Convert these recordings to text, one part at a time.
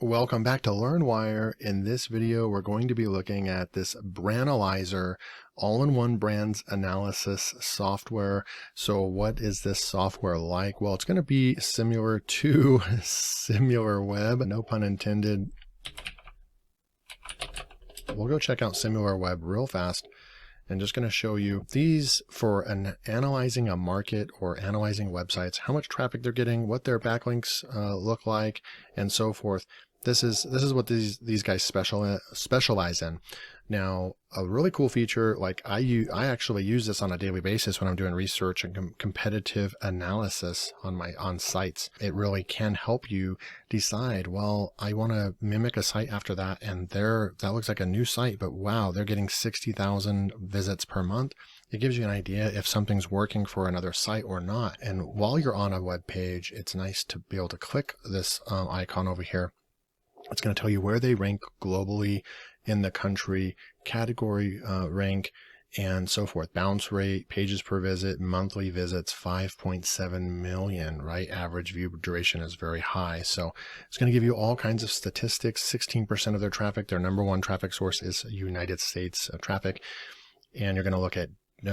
Welcome back to LearnWire. In this video, we're going to be looking at this Branalyzer all-in-one brands analysis software. So what is this software like? Well, it's going to be similar to SimilarWeb, no pun intended. We'll go check out SimilarWeb real fast. I'm just going to show you these for analyzing a market or analyzing websites, how much traffic they're getting, what their backlinks look like, and so forth. This is what these guys specialize in. Now, a really cool feature, like I actually use this on a daily basis when I'm doing research and competitive analysis on sites. It really can help you decide, well, I want to mimic a site after that, and that looks like a new site, but wow, they're getting 60,000 visits per month. It gives you an idea if something's working for another site or not. And while you're on a web page, it's nice to be able to click this icon over here. It's going to tell you where they rank globally in the country, category rank, and so forth. Bounce rate, pages per visit, monthly visits, 5.7 million, right? Average view duration is very high. So it's going to give you all kinds of statistics. 16% of their traffic, their number one traffic source is United States traffic. And you're going to look at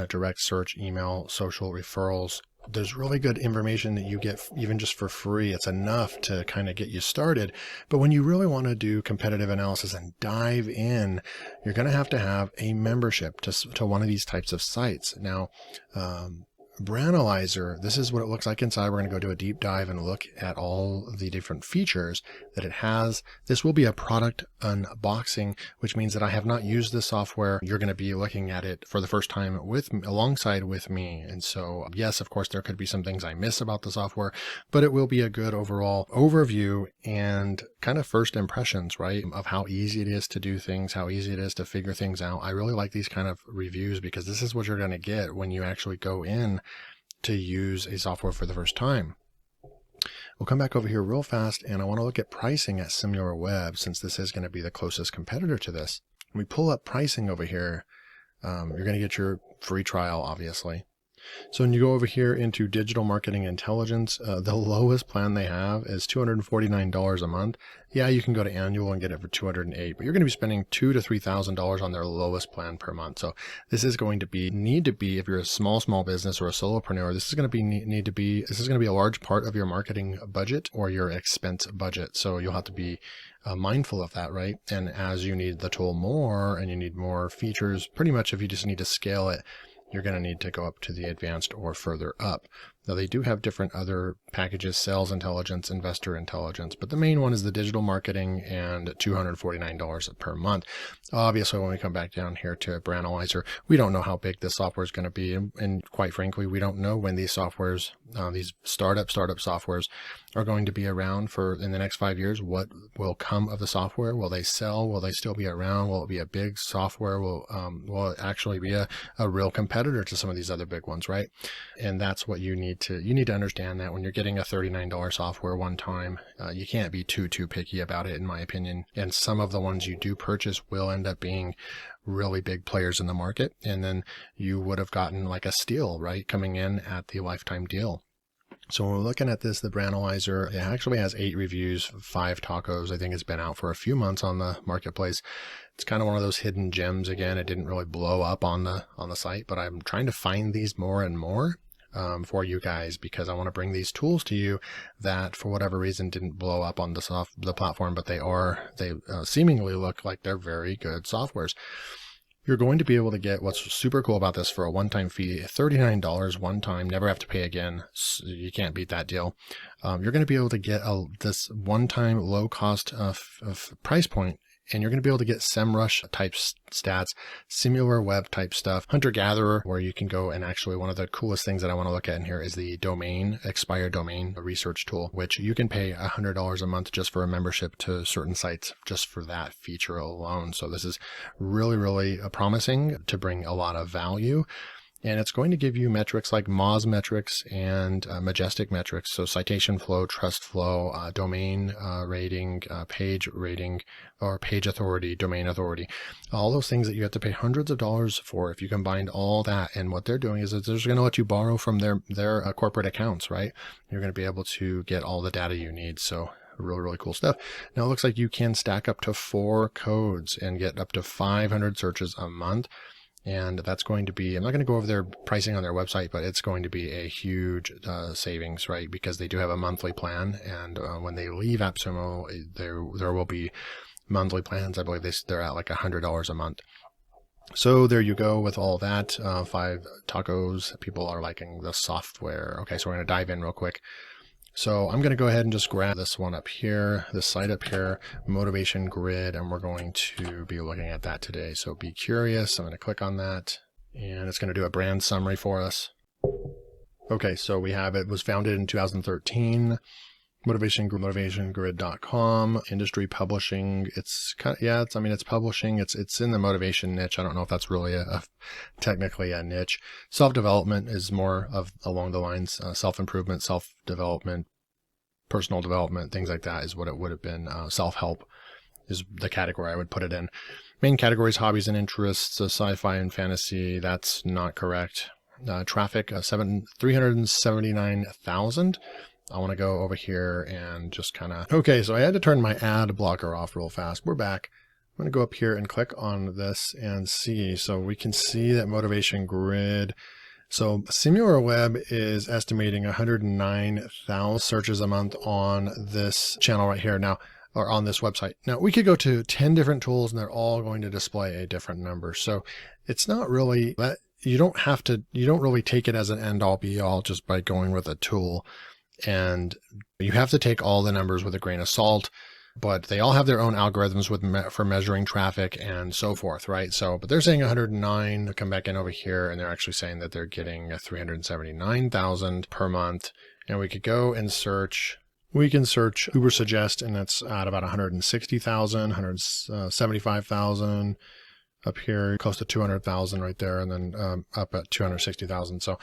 direct search, email, social referrals. There's really good information that you get even just for free. It's enough to kind of get you started. But when you really want to do competitive analysis and dive in, you're going to have a membership to one of these types of sites. Now, Branalyzer, this is what it looks like inside. We're going to go do a deep dive and look at all the different features that it has. This will be a product unboxing, which means that I have not used this software. You're going to be looking at it for the first time alongside with me. And so, yes, of course, there could be some things I miss about the software, but it will be a good overall overview and kind of first impressions, right, of how easy it is to do things, how easy it is to figure things out. I really like these kind of reviews because this is what you're going to get when you actually go in to use a software for the first time. We'll come back over here real fast, and I want to look at pricing at SimilarWeb since this is going to be the closest competitor to this. When we pull up pricing over here, you're going to get your free trial, obviously. So when you go over here into digital marketing intelligence, the lowest plan they have is $249 a month. Yeah, you can go to annual and get it for $208, but you're going to be spending $2,000 to $3,000 on their lowest plan per month. So this is going to need to be, if you're a small business or a solopreneur, this is going to be a large part of your marketing budget or your expense budget. So you'll have to be mindful of that, right? And as you need the tool more and you need more features, pretty much if you just need to scale it, you're going to need to go up to the advanced or further up. Now they do have different other packages, sales intelligence, investor intelligence, but the main one is the digital marketing and $249 per month. Obviously, when we come back down here to Branalyzer, we don't know how big this software is going to be. And quite frankly, we don't know when these softwares, these startup softwares are going to be around for in the next 5 years. What will come of the software? Will they sell? Will they still be around? Will it be a big software? Will it actually be a real competitor to some of these other big ones, right? And that's what you need to understand, that when you're getting a $39 software one time, you can't be too picky about it, in my opinion. And some of the ones you do purchase will end up being really big players in the market. And then you would have gotten like a steal, right, coming in at the lifetime deal. So when we're looking at this, the Branalyzer, it actually has 8 reviews, 5 tacos. I think it's been out for a few months on the marketplace. It's kind of one of those hidden gems. Again, it didn't really blow up on the site, but I'm trying to find these more and more for you guys, because I want to bring these tools to you that for whatever reason didn't blow up on the platform, but they seemingly look like they're very good softwares. You're going to be able to get, what's super cool about this, for a one-time fee, $39 one time, never have to pay again. So you can't beat that deal. You're going to be able to get this one-time low cost of price point, and you're going to be able to get SEMrush type stats, SimilarWeb type stuff, hunter-gatherer, where you can go and actually, one of the coolest things that I want to look at in here is the expired domain research tool, which you can pay $100 a month just for a membership to certain sites just for that feature alone. So this is really, really promising to bring a lot of value. And it's going to give you metrics like Moz metrics and Majestic metrics. So citation flow, trust flow, domain rating, page rating, or page authority, domain authority. All those things that you have to pay hundreds of dollars for. If you combine all that, and what they're doing is they're just going to let you borrow from their corporate accounts, right? You're going to be able to get all the data you need. So Really, really cool stuff. Now it looks like you can stack up to 4 codes and get up to 500 searches a month. And that's going to be, I'm not going to go over their pricing on their website, but it's going to be a huge savings, right? Because they do have a monthly plan. And when they leave AppSumo, there will be monthly plans. I believe they're at like $100 a month. So there you go with all that. 5 tacos. People are liking the software. Okay, so we're going to dive in real quick. So I'm going to go ahead and just grab this one up here, this site up here, Motivation Grid, and we're going to be looking at that today. So be curious. I'm going to click on that, and it's going to do a brand summary for us. Okay, so we have it was founded in 2013. motivationgrid.com, industry publishing. It's kind of, yeah, it's publishing. It's in the motivation niche. I don't know if that's really technically a niche. Self-development is more of along the lines, self-improvement, self-development, personal development, things like that is what it would have been. Self-help is the category I would put it in. Main categories, hobbies and interests, sci-fi and fantasy. That's not correct. Traffic, 379,000. I want to go over here and just kind of, okay, so I had to turn my ad blocker off real fast. We're back. I'm going to go up here and click on this and see. So we can see that Motivation Grid. So SimilarWeb is estimating 109,000 searches a month on this channel right here now, or on this website. Now we could go to 10 different tools and they're all going to display a different number. So it's not really that you don't really take it as an end all be all just by going with a tool. And you have to take all the numbers with a grain of salt, but they all have their own algorithms for measuring traffic and so forth, right? So, but they're saying 109, come back in over here, and they're actually saying that they're getting 379,000 per month. And we could go and search. We can search Uber Suggest, and that's at about 160,000, 175,000 up here, close to 200,000 right there, and then up at 260,000. So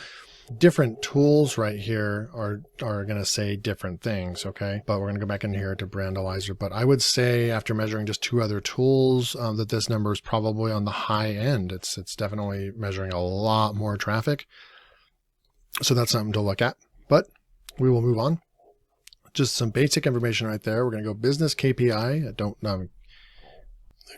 different tools right here are going to say different things, okay? But we're going to go back in here to Branalyzer. But I would say after measuring just 2 other tools that this number is probably on the high end. It's definitely measuring a lot more traffic. So that's something to look at. But we will move on. Just some basic information right there. We're going to go business KPI. Don't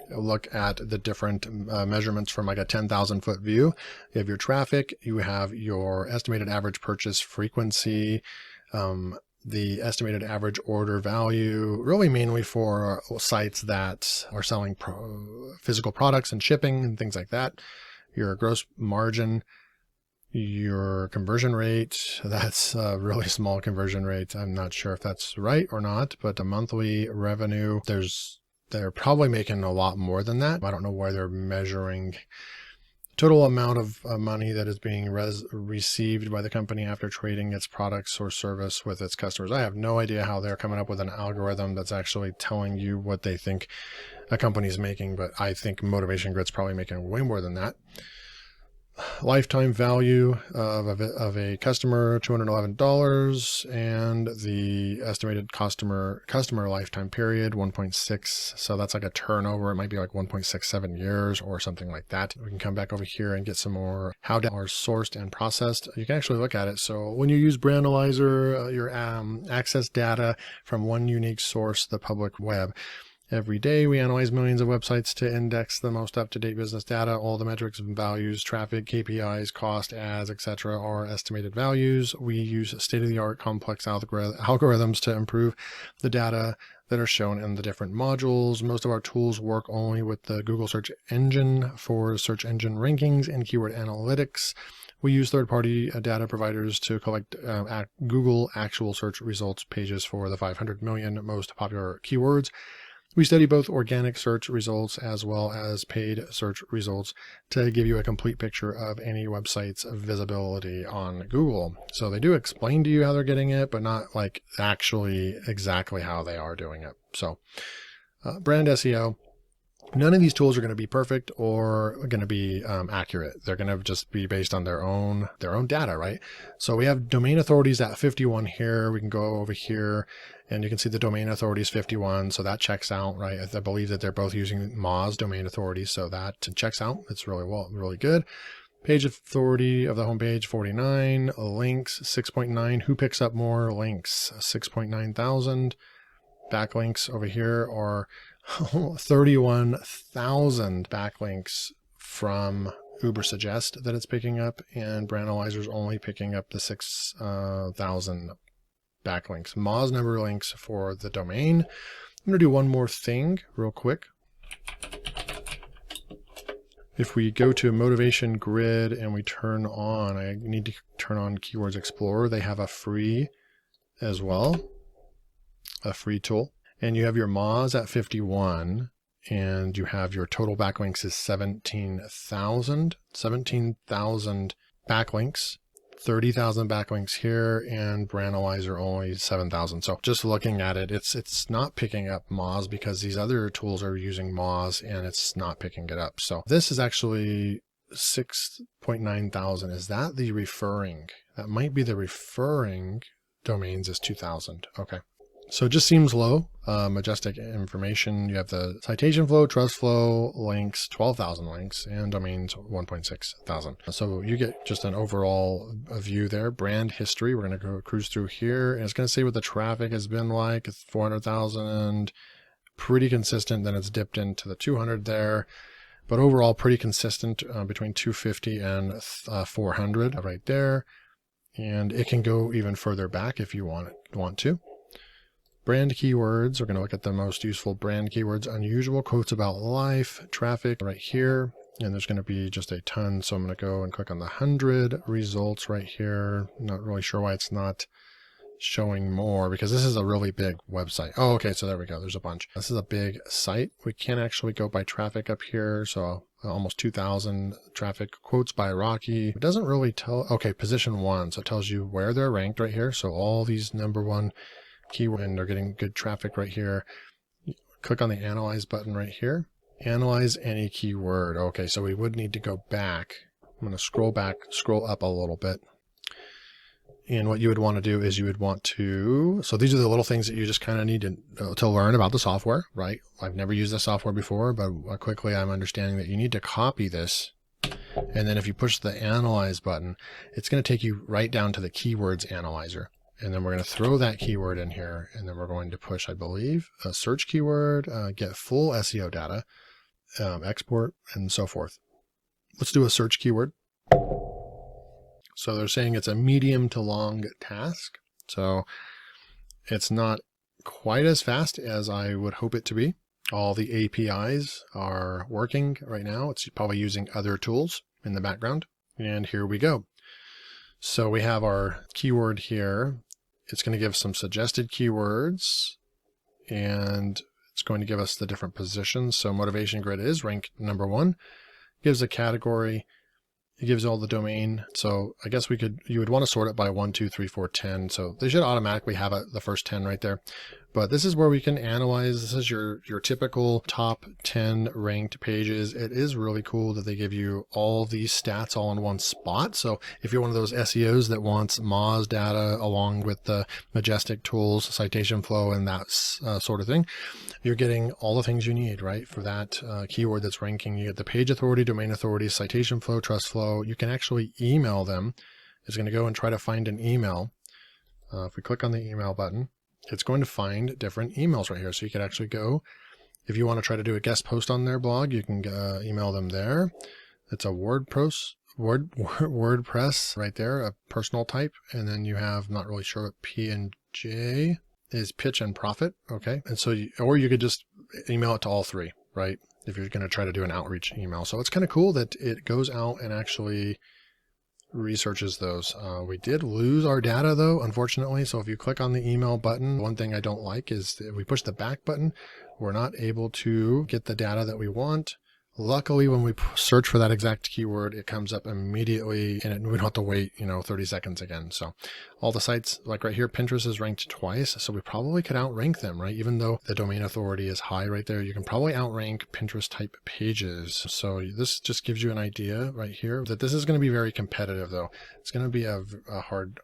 look at the different measurements from like a 10,000 foot view. You have your traffic, you have your estimated average purchase frequency, the estimated average order value, really mainly for sites that are selling physical products and shipping and things like that. Your gross margin, your conversion rate, that's a really small conversion rate. I'm not sure if that's right or not, but a monthly revenue, they're probably making a lot more than that. I don't know why they're measuring total amount of money that is being received by the company after trading its products or service with its customers. I have no idea how they're coming up with an algorithm that's actually telling you what they think a company is making, but I think Motivation Grid's probably making way more than that. Lifetime value of a customer, $211, and the estimated customer lifetime period, 1.6. So that's like a turnover. It might be like 1.67 years or something like that. We can come back over here and get some more how data are sourced and processed. You can actually look at it. So when you use Branalyzer, your access data from one unique source, the public web. Every day, we analyze millions of websites to index the most up-to-date business data. All the metrics and values, traffic, KPIs, cost, ads, etc. are estimated values. We use state-of-the-art complex algorithms to improve the data that are shown in the different modules. Most of our tools work only with the Google search engine for search engine rankings and keyword analytics. We use third-party data providers to collect Google actual search results pages for the 500 million most popular keywords. We study both organic search results as well as paid search results to give you a complete picture of any website's visibility on Google. So they do explain to you how they're getting it, but not like actually exactly how they are doing it. So brand SEO. None of these tools are going to be perfect or going to be accurate. They're going to just be based on their own data, right? So we have domain authorities at 51 here. We can go over here and you can see the domain authority is 51. So that checks out, right? I believe that they're both using Moz domain authority. So that checks out. It's really good. Page authority of the homepage, 49. Links, 6.9. Who picks up more links? 6.9 thousand. backlinks over here are 31,000 backlinks from Ubersuggest that it's picking up, and Branalyzer is only picking up the 6,000 backlinks. Moz number links for the domain. I'm going to do one more thing real quick. If we go to Motivation Grid and we turn on, I need to turn on Keywords Explorer. They have a free as well, a free tool. And you have your Moz at 51, and you have your total backlinks is 17,000 backlinks, 30,000 backlinks here, and Branalyzer only 7,000. So just looking at it, it's not picking up Moz because these other tools are using Moz and it's not picking it up. So this is actually 6.9 thousand. Is that the referring? That might be the referring domains is 2,000. Okay. So it just seems low. Majestic information. You have the citation flow, trust flow, links, 12,000 links, and domains 1.6 thousand. So you get just an overall view there. Brand history. We're going to go cruise through here, and it's going to say what the traffic has been like. It's 400,000, pretty consistent. Then it's dipped into the 200 there, but overall pretty consistent between 250 and 400 right there. And it can go even further back if you want to. Brand keywords, we're going to look at the most useful brand keywords. Unusual, quotes about life, traffic right here. And there's going to be just a ton. So I'm going to go and click on the 100 results right here. Not really sure why it's not showing more, because this is a really big website. Oh, okay. So there we go. There's a bunch. This is a big site. We can actually go by traffic up here. So almost 2,000 traffic. Quotes by Rocky. It doesn't really tell. Okay. Position 1. So it tells you where they're ranked right here. So all these #1 keyword, and they're getting good traffic right here. Click on the analyze button right here. Analyze any keyword. Okay, so we would need to go back. I'm going to scroll up a little bit. And what you would want to do is you would want to, so these are the little things that you just kind of need to learn about the software, right? I've never used this software before, but quickly I'm understanding that you need to copy this. And then if you push the analyze button, it's going to take you right down to the keywords analyzer. And then we're going to throw that keyword in here, and then we're going to push, I believe, a search keyword, get full SEO data, export, and so forth. Let's do a search keyword. So they're saying it's a medium to long task. So it's not quite as fast as I would hope it to be. All the APIs are working right now. It's probably using other tools in the background. And here we go. So we have our keyword here. It's going to give some suggested keywords, and it's going to give us the different positions. So Motivation Grid is ranked #1, gives a category, it gives all the domain. So I guess you would want to sort it by 1, 2, 3, 4, 10. So they should automatically have the first 10 right there. But this is where we can analyze. This is your typical top 10 ranked pages. It is really cool that they give you all these stats all in one spot. So if you're one of those SEOs that wants Moz data along with the Majestic tools, citation flow, and that sort of thing, you're getting all the things you need, right? For that keyword that's ranking. You get the page authority, domain authority, citation flow, trust flow. You can actually email them. It's going to go and try to find an email. If we click on the email button, it's going to find different emails right here. So you can actually go, if you want to try to do a guest post on their blog, you can email them there. It's a WordPress right there, a personal type. And then you have, not really sure what P and J is, pitch and profit. Okay. And so, or you could just email it to all three, right? If you're going to try to do an outreach email. So it's kind of cool that it goes out and actually researches those. We did lose our data though, unfortunately. So if you click on the email button, one thing I don't like is that if we push the back button, we're not able to get the data that we want. Luckily, when we search for that exact keyword, it comes up immediately, and we don't have to wait, 30 seconds again. So all the sites, like right here, Pinterest is ranked twice. So we probably could outrank them, right? Even though the domain authority is high right there, you can probably outrank Pinterest type pages. So this just gives you an idea right here that this is going to be very competitive though. It's going to be a hard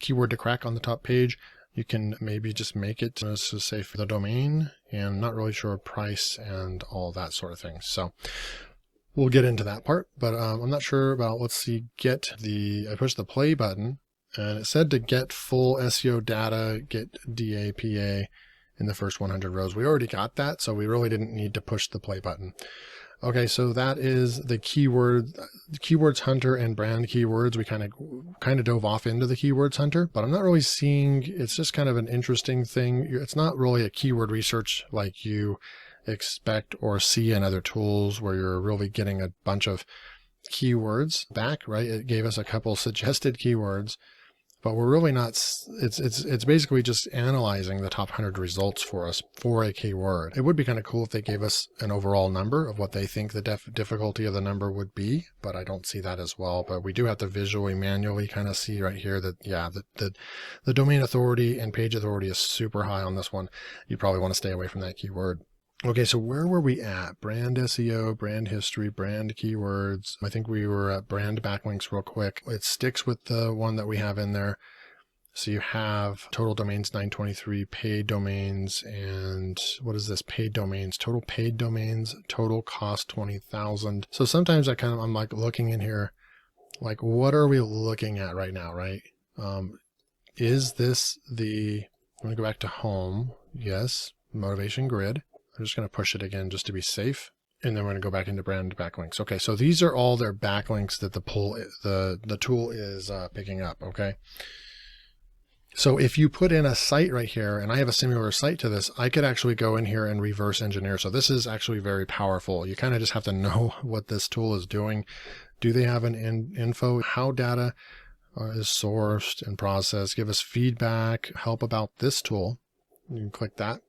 keyword to crack on the top page. You can maybe just make it to say for the domain, and not really sure price and all that sort of thing. So we'll get into that part, but I'm not sure about, let's see, I pushed the play button and it said to get full SEO data, get DAPA, in the first 100 rows. We already got that, so we really didn't need to push the play button. Okay, so that is the keywords hunter and brand keywords. We kind of dove off into the keywords hunter, but I'm not really seeing, it's just kind of an interesting thing. It's not really a keyword research like you expect or see in other tools where you're really getting a bunch of keywords back, right? It gave us a couple suggested keywords, but we're really not, it's basically just analyzing the top 100 results for us for a keyword. It would be kind of cool if they gave us an overall number of what they think the difficulty of the number would be, but I don't see that as well. But we do have to visually, manually kind of see right here that, yeah, the domain authority and page authority is super high on this one. You probably want to stay away from that keyword. Okay, so where were we at? Brand SEO, brand history, brand keywords. I think we were at brand backlinks real quick. It sticks with the one that we have in there. So you have total domains 923, paid domains, and what is this? Paid domains, total paid domains, total cost 20,000. So sometimes I'm like looking in here, like what are we looking at right now, right? Is this I'm going to go back to home. Yes, motivation grid. I'm just going to push it again just to be safe. And then we're going to go back into brand backlinks. Okay, so these are all their backlinks that the tool is picking up, okay? So if you put in a site right here, and I have a similar site to this, I could actually go in here and reverse engineer. So this is actually very powerful. You kind of just have to know what this tool is doing. Do they have an info? How data is sourced and processed? Give us feedback, help about this tool. You can click that.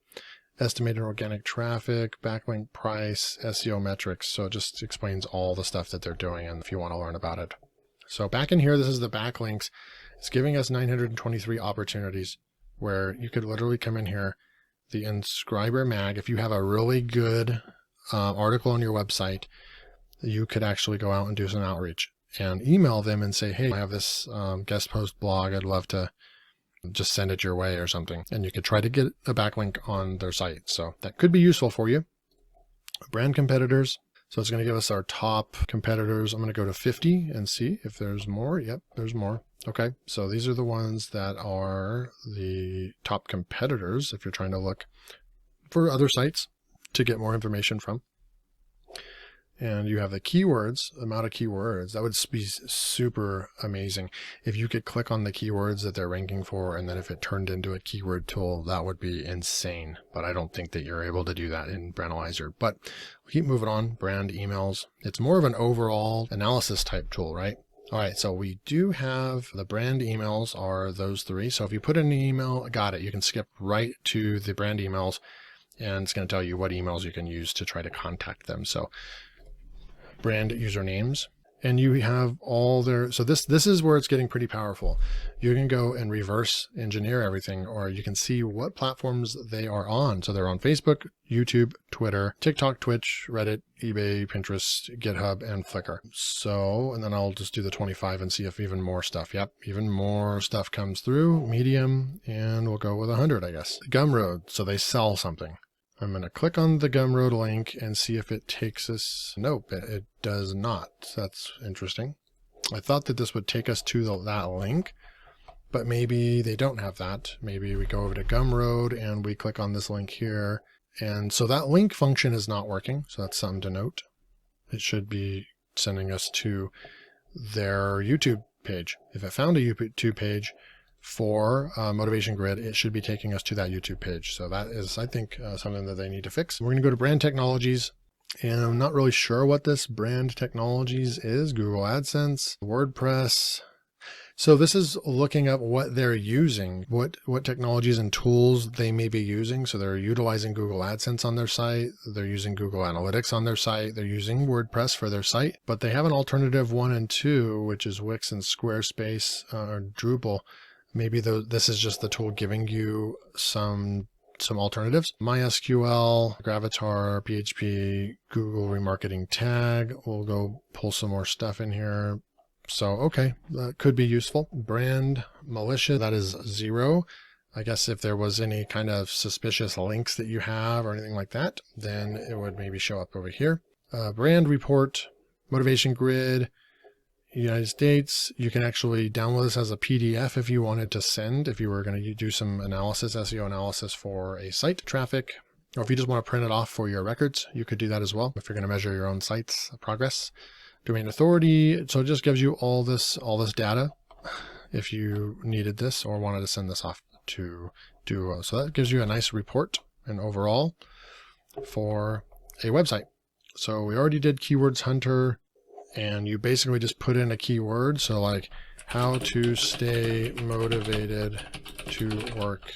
Estimated organic traffic, backlink price, SEO metrics. So it just explains all the stuff that they're doing and if you want to learn about it. So back in here, this is the backlinks. It's giving us 923 opportunities where you could literally come in here, the Inscriber mag. If you have a really good article on your website, you could actually go out and do some outreach and email them and say, hey, I have this guest post blog. I'd love to just send it your way or something. And you could try to get a backlink on their site. So that could be useful for you. Brand competitors. So it's going to give us our top competitors. I'm going to go to 50 and see if there's more. Yep, there's more. Okay, so these are the ones that are the top competitors if you're trying to look for other sites to get more information from. And you have the keywords, amount of keywords. That would be super amazing. If you could click on the keywords that they're ranking for, and then if it turned into a keyword tool, that would be insane. But I don't think that you're able to do that in Branalyzer. But we'll keep moving on. Brand emails. It's more of an overall analysis type tool, right? All right, so we do have the brand emails are those three. So if you put in an email, got it. You can skip right to the brand emails, and it's going to tell you what emails you can use to try to contact them. So brand usernames, and you have all their, so this is where it's getting pretty powerful. You can go and reverse engineer everything, or you can see what platforms they are on. So they're on Facebook, YouTube, Twitter, TikTok, Twitch, Reddit, eBay, Pinterest, GitHub, and Flickr. So, and then I'll just do the 25 and see if even more stuff. Yep, even more stuff comes through. Medium, and we'll go with 100, I guess. Gumroad, so they sell something. I'm going to click on the Gumroad link and see if it takes us. Nope, it does not. That's interesting. I thought that this would take us to that link, but maybe they don't have that. Maybe we go over to Gumroad and we click on this link here. And so that link function is not working. So that's something to note. It should be sending us to their YouTube page. If it found a YouTube page for Motivation Grid, it should be taking us to that YouTube page. So that is, I think, something that they need to fix. We're going to go to brand technologies, and I'm not really sure what this brand technologies is. Google AdSense, WordPress. So this is looking up what they're using, what technologies and tools they may be using. So they're utilizing Google AdSense on their site. They're using Google Analytics on their site. They're using WordPress for their site, but they have an alternative 1 and 2, which is Wix and Squarespace or Drupal. Maybe this is just the tool giving you some alternatives. MySQL, Gravatar, PHP, Google Remarketing Tag. We'll go pull some more stuff in here. So, okay, that could be useful. Brand militia, that is 0. I guess if there was any kind of suspicious links that you have or anything like that, then it would maybe show up over here. Brand report, motivation grid, United States. You can actually download this as a PDF if you wanted to send, if you were going to do some analysis, SEO analysis for a site traffic, or if you just want to print it off for your records, you could do that as well if you're going to measure your own site's progress. Domain authority, so it just gives you all this data if you needed this or wanted to send this off to do. So that gives you a nice report and overall for a website. So we already did Keywords Hunter, and you basically just put in a keyword. So like how to stay motivated to work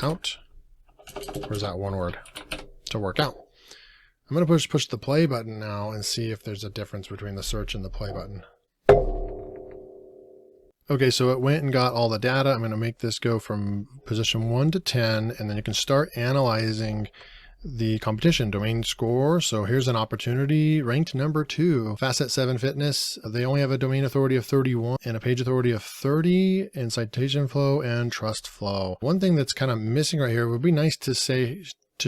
out. Where's that one word? To work out. I'm going to push the play button now and see if there's a difference between the search and the play button. Okay, so it went and got all the data. I'm going to make this go from position 1 to 10, and then you can start analyzing the competition domain score. So here's an opportunity ranked number 2, Facet 7 Fitness. They only have a domain authority of 31 and a page authority of 30 and citation flow and trust flow. One thing that's kind of missing right here, it would be nice to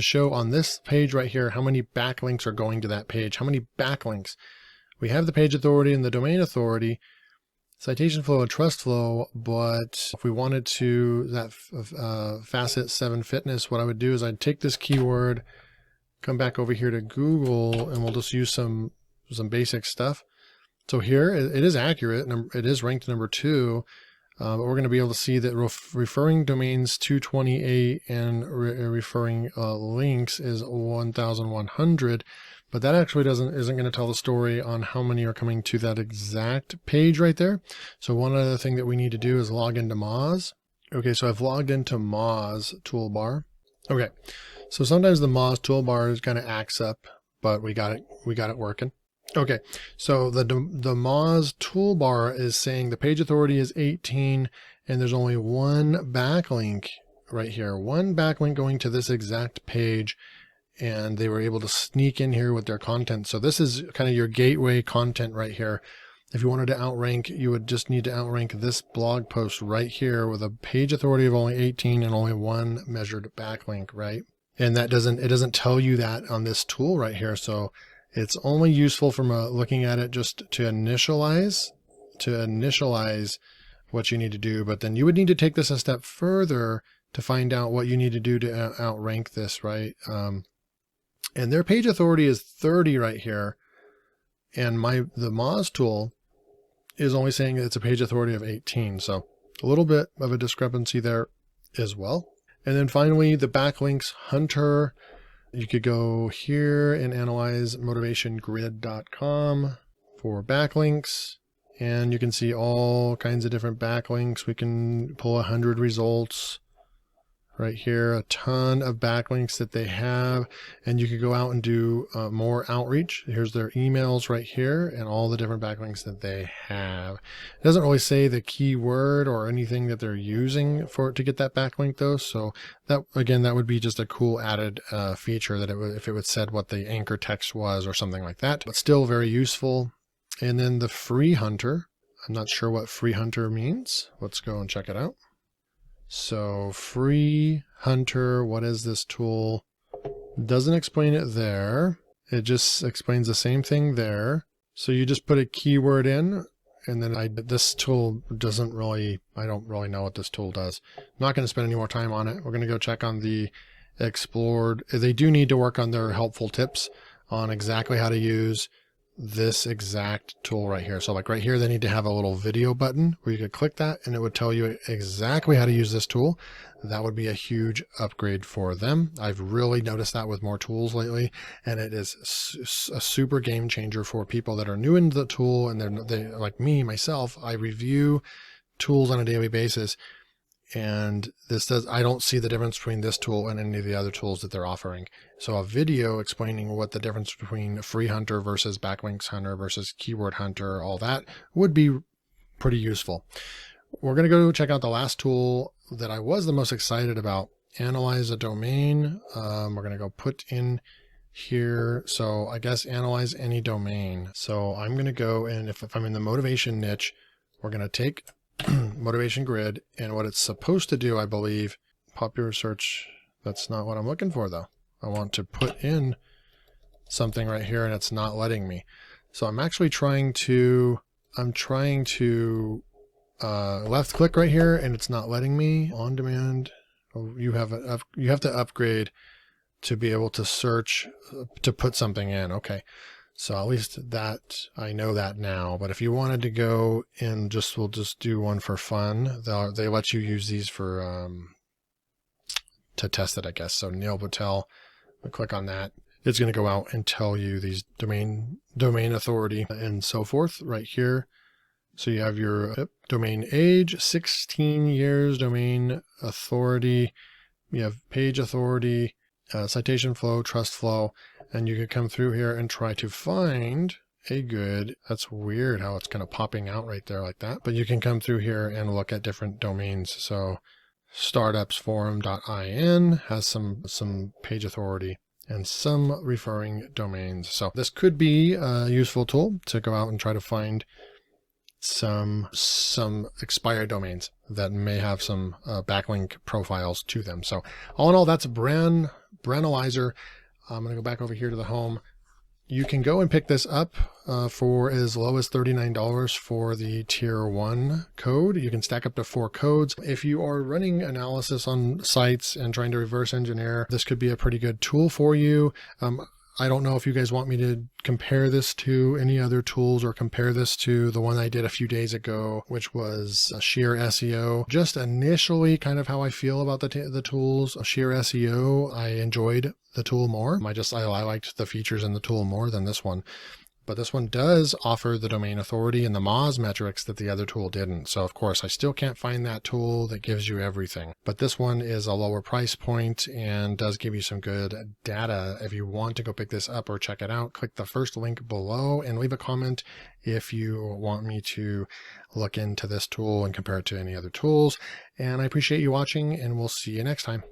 show on this page right here how many backlinks are going to that page. How many backlinks? We have the page authority and the domain authority, citation flow and trust flow, but if we wanted to, that Facet 7 Fitness, what I would do is I'd take this keyword, come back over here to Google, and we'll just use some basic stuff. So here it is accurate, it is ranked number 2, but we're going to be able to see that referring domains 228 and referring links is 1,100. But that actually isn't going to tell the story on how many are coming to that exact page right there. So one other thing that we need to do is log into Moz. Okay, so I've logged into Moz toolbar. Okay, so sometimes the Moz toolbar kind of acts up, but we got it working. Okay, so the Moz toolbar is saying the page authority is 18, and there's only one backlink right here, one backlink going to this exact page. And they were able to sneak in here with their content. So this is kind of your gateway content right here. If you wanted to outrank, you would just need to outrank this blog post right here with a page authority of only 18 and only one measured backlink, right? And it doesn't tell you that on this tool right here. So it's only useful from looking at it just to initialize what you need to do. But then you would need to take this a step further to find out what you need to do to outrank this, right? And their page authority is 30 right here. And the Moz tool is only saying it's a page authority of 18. So a little bit of a discrepancy there as well. And then finally, the Backlinks Hunter. You could go here and analyze motivationgrid.com for backlinks. And you can see all kinds of different backlinks. We can pull 100 results. Right here, a ton of backlinks that they have, and you could go out and do more outreach. Here's their emails right here and all the different backlinks that they have. It doesn't really say the keyword or anything that they're using to get that backlink though. So that, again, that would be just a cool added feature that if it would said what the anchor text was or something like that, but still very useful. And then the free hunter, I'm not sure what free hunter means. Let's go and check it out. So free hunter, what is this tool? Doesn't explain it there. It just explains the same thing there. So you just put a keyword in, and then this tool doesn't really, I don't really know what this tool does. I'm not going to spend any more time on it. We're going to go check on the explored. They do need to work on their helpful tips on exactly how to use this exact tool right here. So like right here, they need to have a little video button where you could click that and it would tell you exactly how to use this tool. That would be a huge upgrade for them. I've really noticed that with more tools lately, and it is a super game changer for people that are new into the tool. And they like me, myself, I review tools on a daily basis. And I don't see the difference between this tool and any of the other tools that they're offering. So a video explaining what the difference between Free Hunter versus Backlinks Hunter versus Keyword Hunter, all that would be pretty useful. We're going to go check out the last tool that I was the most excited about, Analyze a Domain. We're going to go put in here. So I guess analyze any domain. So I'm going to go, and if I'm in the motivation niche, we're going to take motivation grid, and what it's supposed to do, I believe, popular search, that's not what I'm looking for though. I want to put in something right here and it's not letting me. So I'm actually trying to I'm trying to left click right here and it's not letting me. On demand. Oh, you have to upgrade to be able to search to put something in. Okay. So at least that I know that now, but if you wanted to go and we'll just do one for fun. They let you use these for, to test it, I guess. So Neil Patel, I'll click on that. It's going to go out and tell you these domain authority and so forth right here. So you have your domain age, 16 years, domain authority. You have page authority, citation flow, trust flow, and you could come through here and try to find a good, that's weird how it's kind of popping out right there like that, but you can come through here and look at different domains. So startupsforum.in has some page authority and some referring domains. So this could be a useful tool to go out and try to find some expired domains that may have some backlink profiles to them. So all in all, that's Branalyzer. I'm going to go back over here to the home. You can go and pick this up for as low as $39 for the tier 1 code. You can stack up to 4 codes. If you are running analysis on sites and trying to reverse engineer, this could be a pretty good tool for you. I don't know if you guys want me to compare this to any other tools or compare this to the one I did a few days ago, which was Sheer SEO. Just initially kind of how I feel about the tools. Sheer SEO, I enjoyed the tool more. I liked the features in the tool more than this one. But this one does offer the domain authority and the Moz metrics that the other tool didn't. So of course, I still can't find that tool that gives you everything. But this one is a lower price point and does give you some good data. If you want to go pick this up or check it out, click the first link below and leave a comment if you want me to look into this tool and compare it to any other tools. And I appreciate you watching, and we'll see you next time.